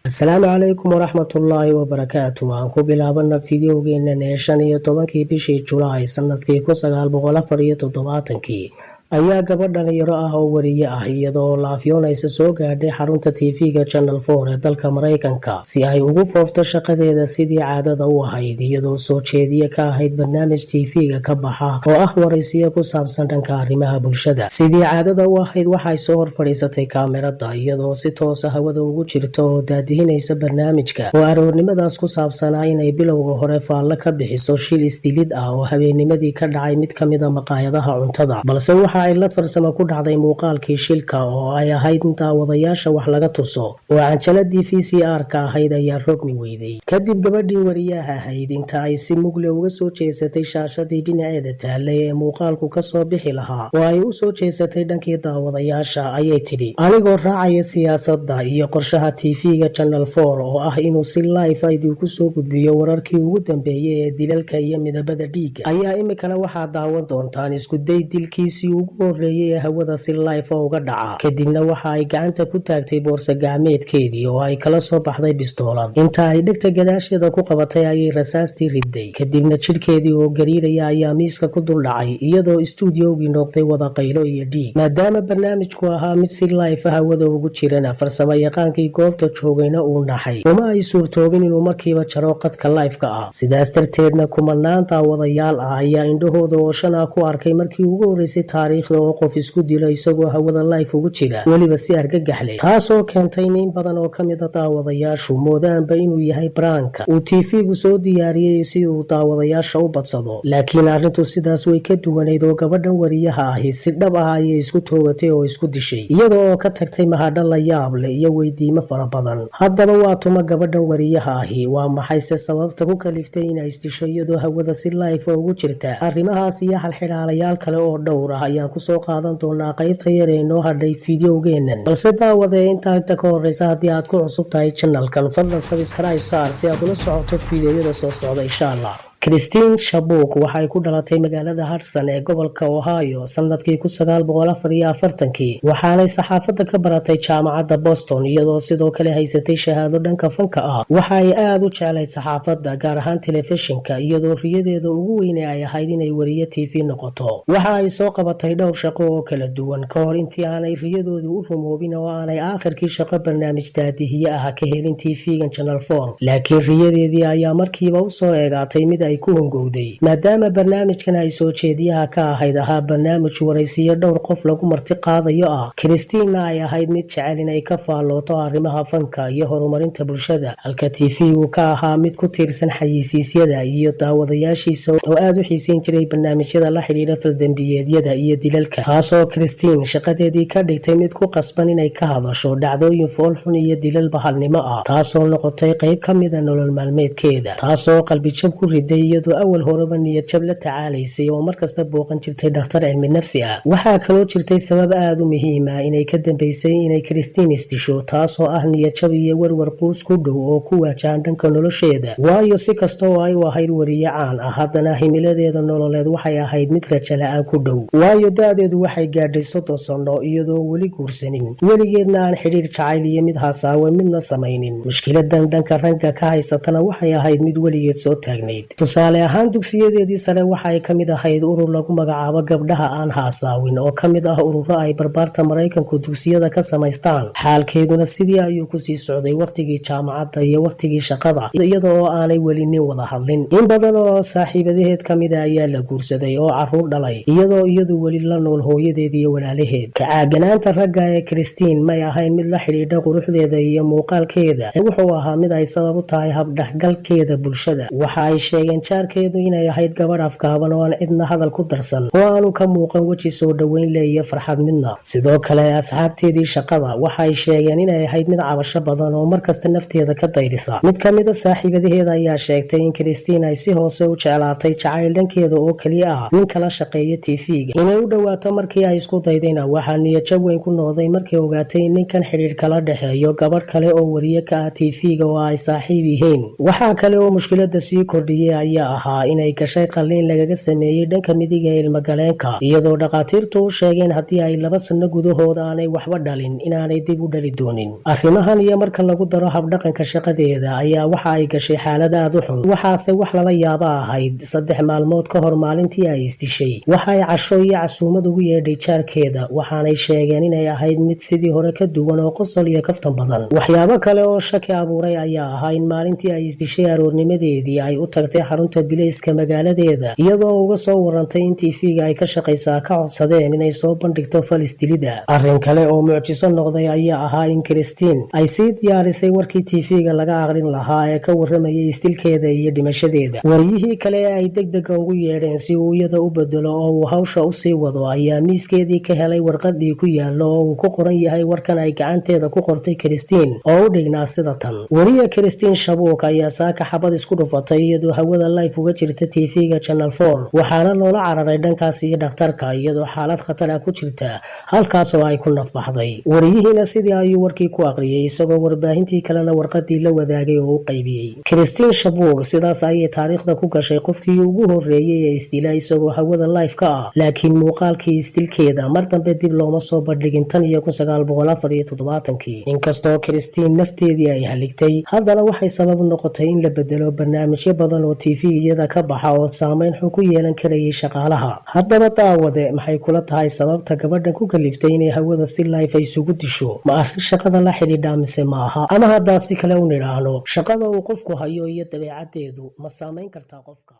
Asalaamu calaykum waraxmatullaahi wabarakaatu. Waxaan ku bilaabana fideogeena 15 bishii Julaay sanadkii 1974 ayaa gabadh dhalinyaro ah oo wariye ah iyadoo laafyoonaysa soo gaadhay xarunta TV-ga Channel 4 ee dalka Mareykanka si ay ugu foofto shaqadeeda sidii caadada u ahayd, iyadoo soo jeediye ka ahayd barnaamij TV-ga ka baxa oo ah waraysiyo ku saabsan dhanka arrimaha bulshada. Sidii caadada u ahayd waxay soo hor fadhiisatay kaamirada iyadoo si toos ah hawada ugu jirta oo daadihinaysa barnaamijka oo aroornimadaas ku saabsanaa inay bilowga hore faallo ka bixiso shil isdilid ah oo habeennimadii ka dhacay mid ka mid a maqaayadaha cuntada, balse cilad farsamo ku dhacday muuqaalkii shilka oo ay ahayd in daawadayaasha wax laga tuso oo canjaladii VCR-ka ahayd ayaa rogmi weyday. Kadib gabadhii wariyaha ahayd inta ay si mugle uga soo jeesatay shaashadii dhinaceeda taallay ee muuqaalku ka soo bixi lahaa oo ay u soo jeesatay dhankii daawadayaasha ayay tidhi, anigoo raacaya siyaasadda iyo qorshaha TV-ga Channel 4 oo ah inuu si live idinku soo gudbiyo wararkii ugu dambeeyay ee dilalka iyo midabada dhiigga, ayaa imikana waxaad daawan doontaan iskuday dilkiisii ugu horeeyay ee hawada si live uga dhaca. Kadibna waxa ay gacanta ku taagtay boorso gacmeedkeedii oo ay kala soo baxday bistoolad. Inta ay dhegta gadaasheeda ku qabatay ayay rasaastii riday, kadibna jidhkeedii oo gariiraya ayaa miiska ku dul dhacay iyadoo istuudiyowgii noqday wada qaylo iyo dhiig. Maadaama barnaamijku ahaa mid si live hawada ugu jirana, farsamo yaqaankii goobta joogayna uu naxay, uma ay suurtoobin inuu markiiba jaro qadka live-ka ah. Sidaas darteedna kumanaan daawadayaal ah ayaa indhahooda oo shana ku arkay markii ugu horeysay taariikhda oo qof isku dilo isagoo hawada live ugu jira, weliba si argagax leh, taasoo keentay in badan oo ka mid a daawadayaashu moodaanba inuu yahay branka uu TV-gu soo diyaariyey si uu daawadayaasha u badsado. Laakiin arrintu sidaas way ka duwanayd oo gabadhan wariyaha ahi si dhab ah ayay isku toogatay oo isku dishay, iyadoo ka tagtay mahadho la yaab leh iyo weydiimo fara badan. Haddaba waa tuma gabadhan wariyaha ahi, waa maxayse sababta ku kaliftay inay isdisho iyadoo hawada si live ugu jirta? Arrimahaas iyo xalxidhaalayaal kale oo dhowr ah ayaan kusoo qaadan doonaa qaybta yar ee noo hadhay fideogeenan. Balse daawade inta ka horeysa haddii aad ku cusub tahay channelkan, fadlan subscribe saar si aad ula socoto fideoyada soo socda insha Allah. Christine Chabuk waxay ku dhalatay magaalada Hudson ee gobolka Ohio sanadkii 1944, waxaanay saxaafadda ka baratay jaamacadda Boston iyadoo sidoo kale haysatay shahaado dhanka fanka ah. Waxa ay aad u jeclayd saxaafadda, gaar ahaan telefishinka, iyadoo riyadeeda ugu weyn ay ahayd inay wariye TV noqoto. Waxa ay soo qabatay dhowr shaqo oo kala duwan ka hor intii aanay riyadoodu u rumoobin oo aanay aakhirkii shaqo barnaamij daadihiye ah ka helin TV-ga Channel 4. Laakiin riyadeedii ayaa markiiba u soo eegaatay mid ay ku hungowday, maadaama barnaamijkan ay soo jeediyaha ka ahayd ahaa barnaamij waraysiyo dhowr qof lagu marti qaadayo ah. Christina ay ahayd mid jecel inay ka faallooto arrimaha fanka iyo horumarinta bulshada, halka TV-gu ka ahaa mid ku tiirsan xayeysiisyada iyo daawadayaashiisa oo aad u xiisayn jiray barnaamijyada la xidhiidha faldambiyeedyada iyo dilalka, taasoo Christine shaqadeedii ka dhigtay mid ku qasban inay ka hadasho dhacdooyin foolxun iyo dilal bahalnimo ah, taasoo noqotay qayb ka mid a nolol maalmeedkeeda, taasoo qalbijab ku riday iyadoo awal horeba niyadjab la tacaalaysay oo markasta booqan jirtay dhakhtar cilmi nafsi ah. Waxaa kaloo jirtay sabab aad u muhiim ah inay ka dambeysay inay Christine isdisho, taasoo ah niyadjab iyo warwar quus ku dhow oo ku waajahan dhanka nolosheeda. Waayo si kasta oo ay u ahayd wariye caan ah, haddana himiladeeda nololeed waxay ahayd mid rajo la-aan ku dhow. Waayo da-deedu waxay gaadhay 30 sano iyadoo weli guursanin, weligeedna aan xidhiir jacayl iyo mid hasaawe midna samaynin. Mushkiladan dhanka ragga ka haysatana waxay ahayd mid weligeed soo taagnayd. Tusaale ahaan, dugsiyadeedii sare waxay ka mid ahayd urur lagu magacaabo gabdhaha aan haasaawin oo ka mid ah ururo ay barbaarta Mareykanku dugsiyada ka samaystaan. Xaalkeeduna sidii ayuu kusii socday waqtigii jaamacadda iyo waqtigii shaqada, iyada oo aanay weli nin wada hadlin. In badan oo saaxiibadaheed ka mid ah ayaa la guursaday oo carruur dhalay, iyadoo iyadu weli la nool hooyadeed iyo walaalaheed. Kacaaganaanta ragga ee Christine may ahayn mid la xidhiidha quruxdeeda iyo muuqaalkeeda, wuxuu ahaa mid ay sabab u tahay habdhexgalkeeda bulshada. Waxa ay sheegeen jaarkeedu inay ahayd gabadh afkaaban oo aan cidna hadal ku darsan, oo aanu ka muuqan weji soo dhoweyn leh iyo farxad midna. Sidoo kale asxaabteedii shaqada waxay sheegeen inay ahayd mid cabasho badan oo markasta nafteeda ka dayrisa. Mid ka mid a saaxiibadaheeda ayaa sheegtay in Christine ay si hoose u jeclaatay jacayl dhankeeda oo kaliya ah nin kala shaqeeya TV-ga. Inay u dhawaato markii ay isku daydayna waxaa niyadjab weyn ku noqday markay ogaatay in ninkan xidhiidh kala dhexeeyo gabadh kale oo wariye ka ah TV-ga oo ay saaxiib yihiin. Waxaa kale oo mushkilada sii kordhiyay ayaa ahaa inay gashay qalliin lagaga sameeyey dhanka midiga ee ilmagaleenka iyadoo dhakhaatiirtu u sheegeen haddii ay 2 sano gudahooda aanay waxba dhalin inaanay dib u dhali doonin. arrimahan iyo marka lagu daro habdhaqanka shaqadeeda ayaa waxa ay gashay xaalad aad u xun, waxaase wax lala yaaba ahayd 3 maalmood ka hor maalintii ay isdishay waxa ay casho iyo casuumad ugu yeedhay jaarkeeda, waxaanay sheegeen inay ahayd mid sidii hore ka duwan oo qosol iyo kaftan badan. waxyaabo kale oo shaki abuuray ayaa ahaa in maalintii ay isdishay aroornimadeedii ay u tagtay xarunta bilayska magaaladeeda iyadoo uga soo warantay in TV-ga ay ka shaqaysaa ka codsadeen inay soo bandhigto falistilida. arrin kale oo mucjiso noqday ayaa ahaa in Christine ay sii diyaarisay warkii TV-ga laga aqrin lahaa ee ka waramayay istilkeeda iyo dhimashadeeda. wariyihii kale ee ay degdega ugu yeedheen si uu iyada u bedelo oo uu hawsha u sii wado ayaa miiskeedii ka helay warqadii ku yaallo oo uu ku qoran yahay warkan ay gacanteeda ku qortay Christine oo u dhignaa sida tan. wariye Christine Shabuuk ayaa saaka xabad isku dhufatay iyadoo hawada live uga jirta TV-ga Channel 4 waxaana loola cararay dhankaas iyo dhakhtarka iyadoo xaalad khatar ah ku jirta halkaas oo ay ku nafbaxday. wariyihiina sidii ayuu warkii ku aqriyay isagoo warbaahintii kalena warqadii la wadaagay oo u qaybiyey. Christine Shabuuk sidaas ayay taariikhda ku gashay qofkii ugu horeeyay ee isdila isagoo hawada live ka ah, laakiin muuqaalkii istilkeeda mar dambe dib looma soo bandhigin tan iyo 1974. inkastoo Christine nafteedii ay haligtay, haddana waxay sabab noqotay in la bedelo barnaamijyo badan oo TV-yada ka baxa oo saameyn xun ku yeelan karayay shaqaalaha. haddaba daawade maxay kula tahay sababta gabadhan ku kaliftay inay hawada si live ay isugu disho? ma arrin shaqada la xidhiidha mise maaha? ama haddaan si kale u nidhaahno, shaqada uu qofku hayo iyo dabeecadeedu ma saameyn kartaa qofka?